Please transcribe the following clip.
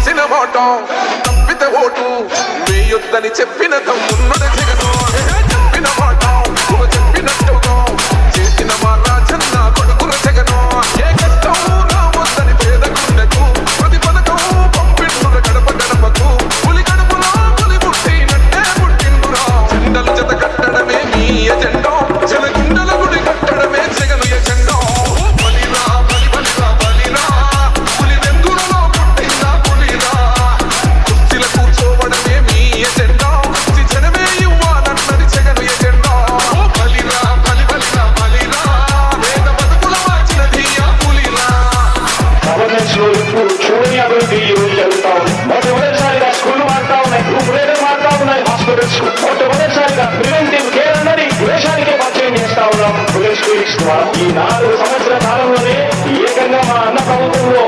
ఇచ్చిన మాట తప్పితే ఓటు వేయొద్దని చెప్పిన తమ్మున్నడ జగను చెప్పిన మాట చెప్పినట్టుగా చేసిన మా రాజన్న కొడుకుల జగను ఏ కష్టం రావద్దని పేద గుండెకు ప్రతి పథకం పంపిండుర గడప గడపకు పులి గడపలో పులి పుట్టినట్టే పుట్టిండురా జెండలు జత కట్టడమే మీ ఎజెండా జనగుండల గుడి కట్టడమే జగను ఎజెండా బలిరా బలి బలిరా బలిరా పులి వెందులలో పుట్టిందా పులిరా కుర్చీల కూర్చోవడమే మీ ఎజెండా జనమే ఇవ్వాలన్నది జగను ఎజెండా బలిరా బలి బలిరా బలిరా వేద బతుకుల మార్చినది ఆ పులిరా గవర్నెన్స్ లో ఇప్పుడు చూడని అభివృద్ధి ఈ రోజు జరుగుతా ఉంది. మొట్టమొదటిసారిగా స్కూల్ మారుతా ఉన్నాయి, గ్రూప్ రేటర్ మారుతా ఉన్నాయి, హాస్పిటల్స్ మొట్టమొదటిసారిగా ప్రివెంటివ్ కేర్ అన్నది దేశానికే పరిచయం చేస్తా ఉన్నాం. ఈ 4 సంవత్సరాల కాలంలోనే ఏకంగా మా అన్న ప్రభుత్వంలో